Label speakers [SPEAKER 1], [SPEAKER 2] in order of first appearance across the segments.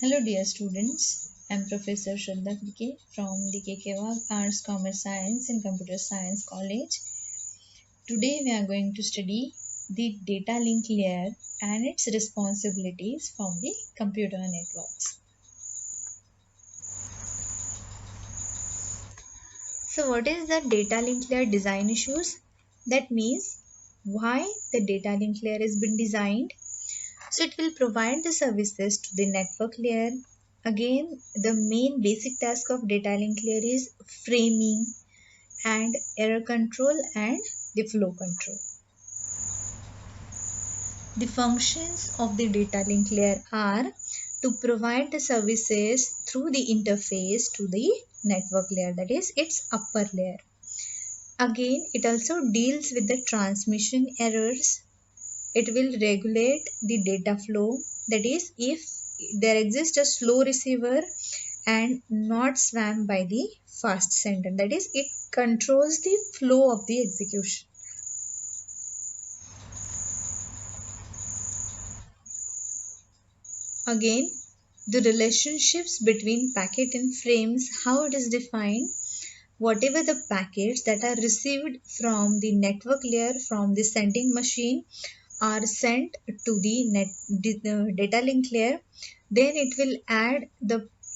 [SPEAKER 1] Hello dear students, I am Professor Shraddha Krike from the KK Wagh Arts, Commerce Science and Computer Science College. Today we are going to study the data link layer and its responsibilities from the computer networks. So what is the data link layer design issues? That means why the data link layer has been designed. So it will provide the services to the network layer. Again, the main basic task of data link layer is framing and error control and the flow control. The functions of the data link layer are to provide the services through the interface to the network layer, that is its upper layer. Again, it also deals with the transmission errors. It will regulate the data flow, that is if there exists a slow receiver and not swamped by the fast sender, that is it controls the flow of the execution. Again, the relationships between packet and frames, how it is defined. Whatever the packets that are received from the network layer from the sending machine are sent to the data link layer, then it will add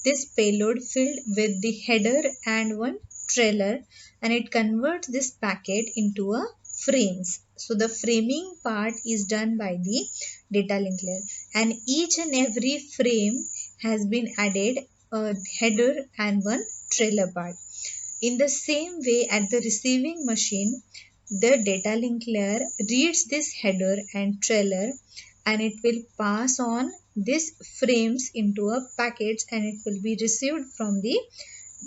[SPEAKER 1] this payload filled with the header and one trailer, and it converts this packet into a frames. So the framing part is done by the data link layer, and each and every frame has been added a header and one trailer part. In the same way, at the receiving machine, the data link layer reads this header and trailer, and it will pass on these frames into a packets, and it will be received from the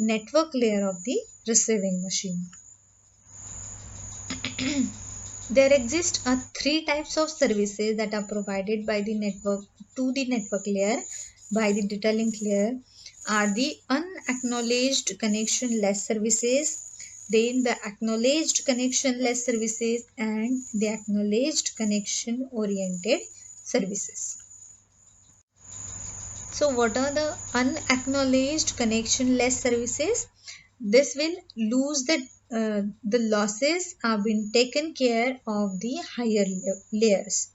[SPEAKER 1] network layer of the receiving machine. There exist three types of services that are provided by the network to the network layer by the data link layer are the unacknowledged connection-less services, then the acknowledged connection-less services, and the acknowledged connection-oriented services. So what are the unacknowledged connection-less services? This will lose the losses are being taken care of the higher layers.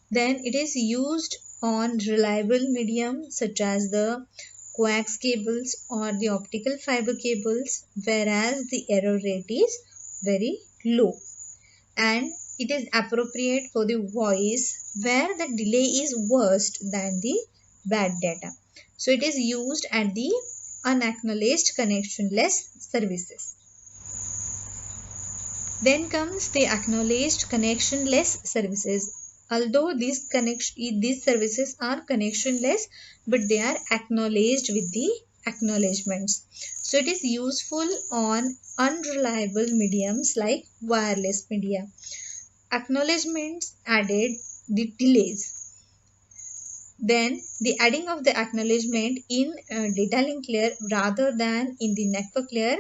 [SPEAKER 1] Then it is used on reliable medium such as the coax cables or the optical fiber cables, whereas the error rate is very low, and it is appropriate for the voice where the delay is worse than the bad data. So it is used at the unacknowledged connectionless services. Then comes the acknowledged connectionless services. Although these services are connectionless, but they are acknowledged with the acknowledgements. So it is useful on unreliable mediums like wireless media. Acknowledgements added the delays. Then the adding of the acknowledgement in data link layer rather than in the network layer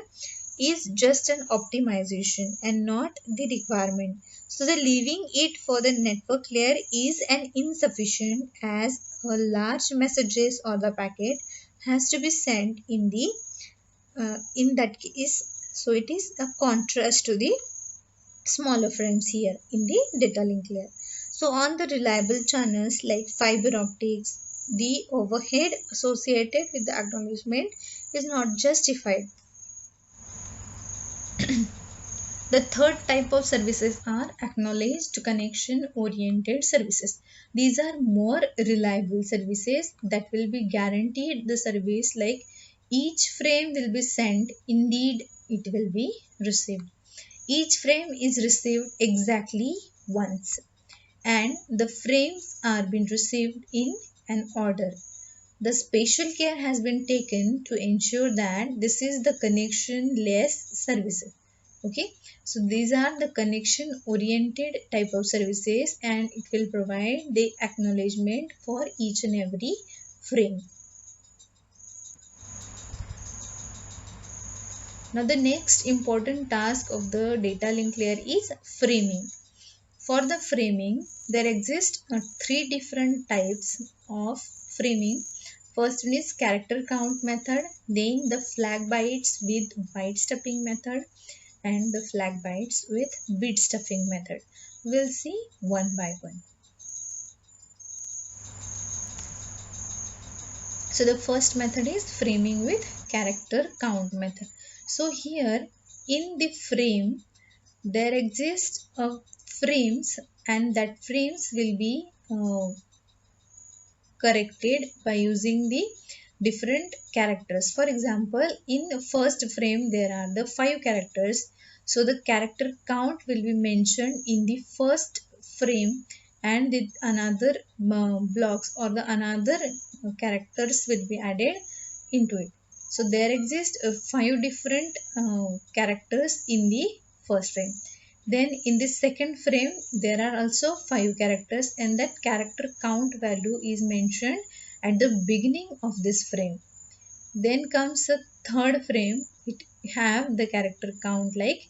[SPEAKER 1] is just an optimization and not the requirement. So the leaving it for the network layer is an insufficient, as a large messages or the packet has to be sent in that case. So it is a contrast to the smaller frames here in the data link layer. So on the reliable channels like fiber optics, the overhead associated with the acknowledgement is not justified. The third type of services are acknowledged connection oriented services. These are more reliable services that will be guaranteed the service, like each frame will be sent, indeed it will be received. Each frame is received exactly once, and the frames are being received in an order. The special care has been taken to ensure that this is the connection-less services. Okay, so these are the connection-oriented type of services, and it will provide the acknowledgement for each and every frame. Now the next important task of the data link layer is framing. For the framing, there exist three different types of framing. First one is character count method, then the flag bytes with byte stuffing method, and the flag bytes with bit stuffing method. We'll see one by one. So the first method is framing with character count method. So here in the frame there exists frames, and that frames will be corrected by using the different characters. For example, in the first frame there are the 5 characters. So the character count will be mentioned in the first frame, and the another blocks or the another characters will be added into it. So there exist 5 different characters in the first frame. Then in the second frame there are also 5 characters, and that character count value is mentioned at the beginning of this frame. Then comes a third frame. It have the character count like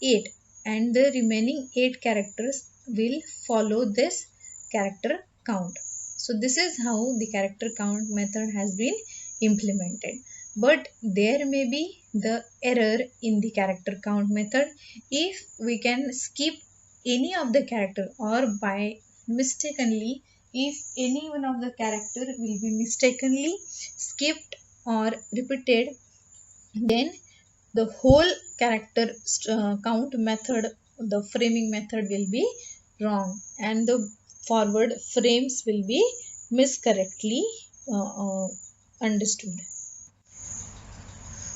[SPEAKER 1] 8, and the remaining 8 characters will follow this character count. So this is how the character count method has been implemented. But there may be the error in the character count method if we can skip any of the character, or by mistakenly if any one of the character will be mistakenly skipped or repeated, then the whole character count method, the framing method will be wrong, and the forward frames will be miscorrectly understood.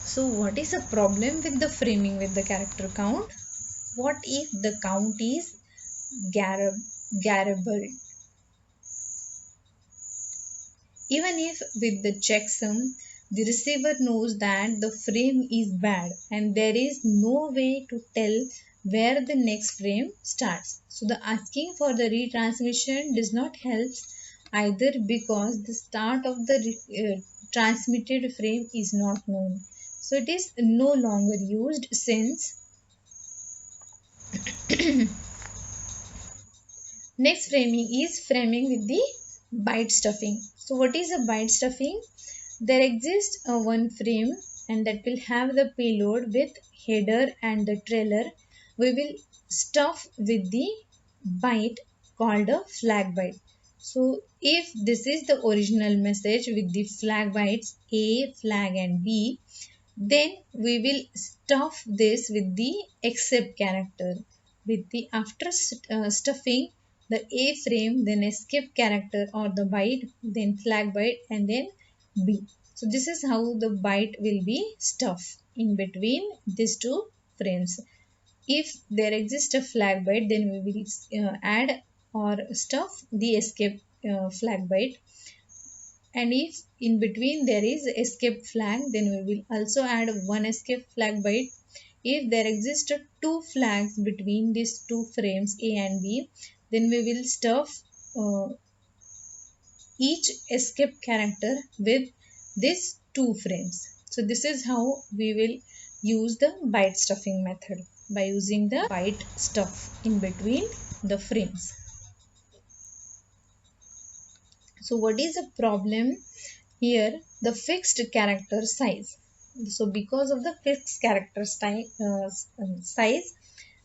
[SPEAKER 1] So what is the problem with the framing with the character count? What if the count is garbled? Even if with the checksum, the receiver knows that the frame is bad and there is no way to tell where the next frame starts. So the asking for the retransmission does not help either, because the start of the transmitted frame is not known. So it is no longer used since next framing is framing with the byte stuffing. So what is a byte stuffing? There exists a one frame, and that will have the payload with header and the trailer. We will stuff with the byte called a flag byte. So if this is the original message with the flag bytes A, flag and B, then we will stuff this with the except character. With the after stuffing the A frame, then escape character or the byte, then flag byte, and then B. So this is how the byte will be stuffed in between these two frames. If there exists a flag byte, then we will add or stuff the escape flag byte, and if in between there is escape flag, then we will also add one escape flag byte. If there exist two flags between these two frames A and B, then we will stuff each escape character with these two frames. So this is how we will use the byte stuffing method, by using the byte stuff in between the frames. So what is the problem here? The fixed character size. So because of the fixed character size,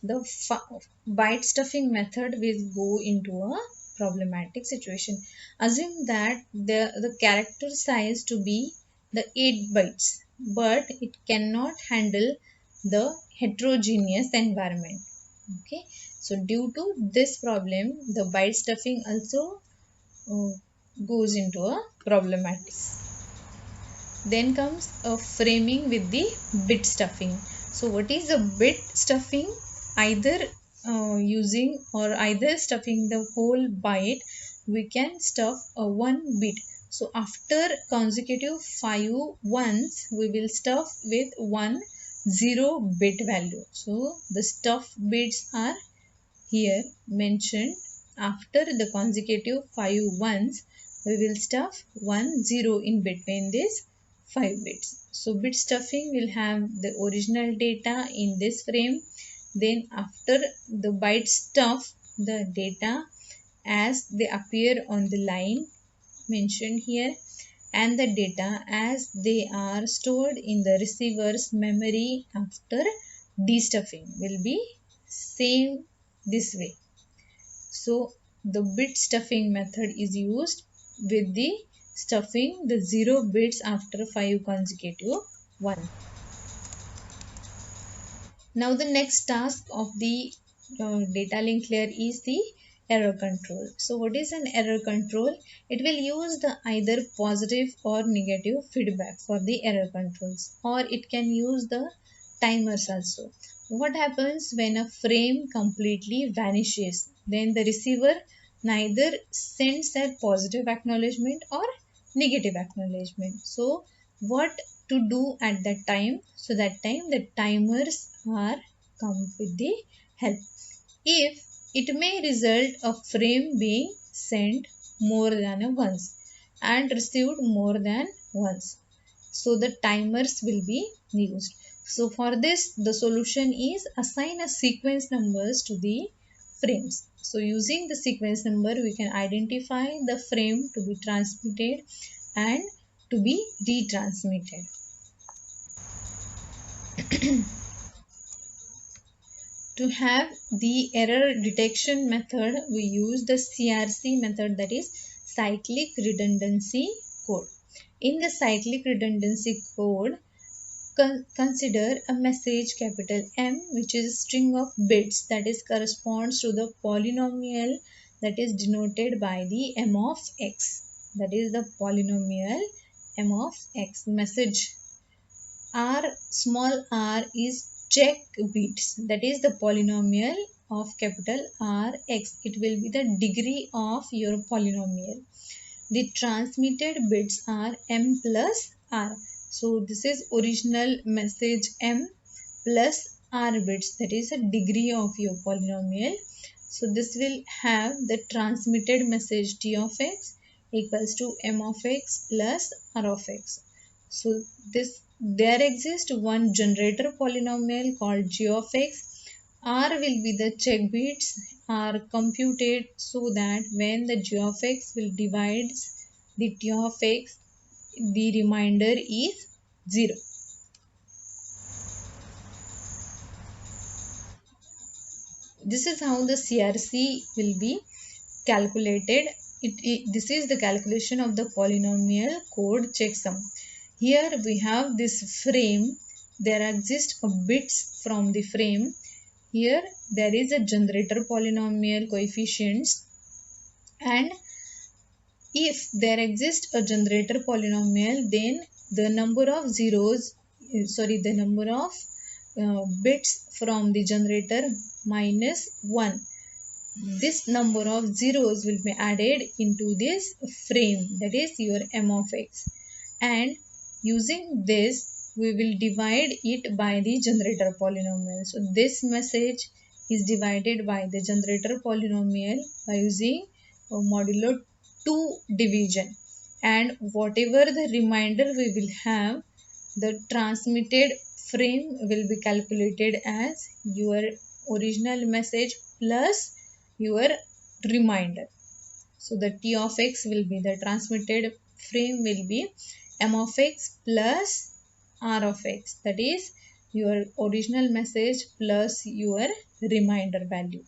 [SPEAKER 1] the byte stuffing method will go into a problematic situation. Assume that the character size to be the 8 bytes, but it cannot handle the heterogeneous environment. Okay, so due to this problem, the byte stuffing also uh, goes into a problematic. Then comes a framing with the bit stuffing. So what is a bit stuffing? Either using or either stuffing the whole byte, we can stuff a one bit. So after consecutive 5 ones, we will stuff with 10 bit value. So the stuff bits are here mentioned. After the consecutive 5 ones, we will stuff 10 in between these 5 bits. So bit stuffing will have the original data in this frame. Then after the byte stuff the data as they appear on the line mentioned here, and the data as they are stored in the receiver's memory after destuffing will be same this way. So the bit stuffing method is used with the stuffing the 0 bits after 5 consecutive 1. Now the next task of the data link layer is the error control. So what is an error control? It will use the either positive or negative feedback for the error controls, or it can use the timers also. What happens when a frame completely vanishes? Then the receiver neither sends a positive acknowledgement or negative acknowledgement. So what to do at that time? So that time the timers are come with the help. If it may result a frame being sent more than a once and received more than once, so the timers will be used. So for this the solution is assign a sequence numbers to the frames. So using the sequence number we can identify the frame to be transmitted and to be retransmitted. To have the error detection method, we use the CRC method, that is cyclic redundancy code. In the cyclic redundancy code, consider a message capital M, which is a string of bits that is corresponds to the polynomial that is denoted by the M of X. That is the polynomial M of X. Message R small r is check bits, that is the polynomial of capital R X. It will be the degree of your polynomial. The transmitted bits are M plus R. So this is original message M plus R bits, that is a degree of your polynomial. So this will have the transmitted message T of X equals to M of X plus R of X. So there exists one generator polynomial called G of X. R will be the check bits are computed so that when the G of X will divide the T of X, the remainder is 0. This is how the CRC will be calculated. This is the calculation of the polynomial code checksum. Here we have this frame. There exist a bits from the frame. Here there is a generator polynomial coefficients, and if there exists a generator polynomial, then the number of the number of bits from the generator minus 1. This number of zeros will be added into this frame, that is your M of X, and using this we will divide it by the generator polynomial. So this message is divided by the generator polynomial by using modulo 2 division, and whatever the remainder we will have, the transmitted frame will be calculated as your original message plus your reminder. So the T of X will be the transmitted frame will be M of X plus R of X, that is your original message plus your reminder value.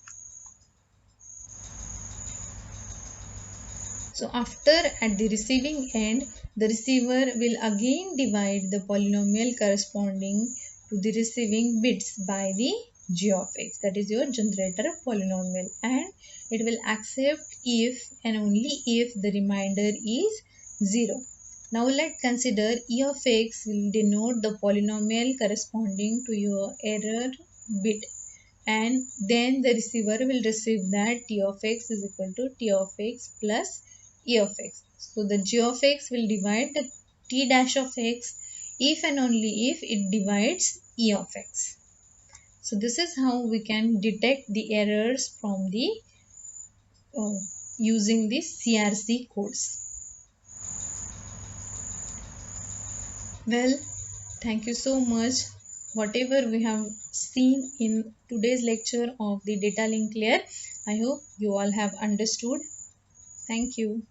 [SPEAKER 1] So after at the receiving end, the receiver will again divide the polynomial corresponding to the receiving bits by the G of X, that is your generator polynomial, and it will accept if and only if the remainder is 0. Now let's consider E of X will denote the polynomial corresponding to your error bit, and then the receiver will receive that T of X is equal to T of X plus E of X. So the G of X will divide the T dash of X if and only if it divides E of X. So this is how we can detect the errors from the using the CRC codes. Well, thank you so much. Whatever we have seen in today's lecture of the data link layer, I hope you all have understood. Thank you.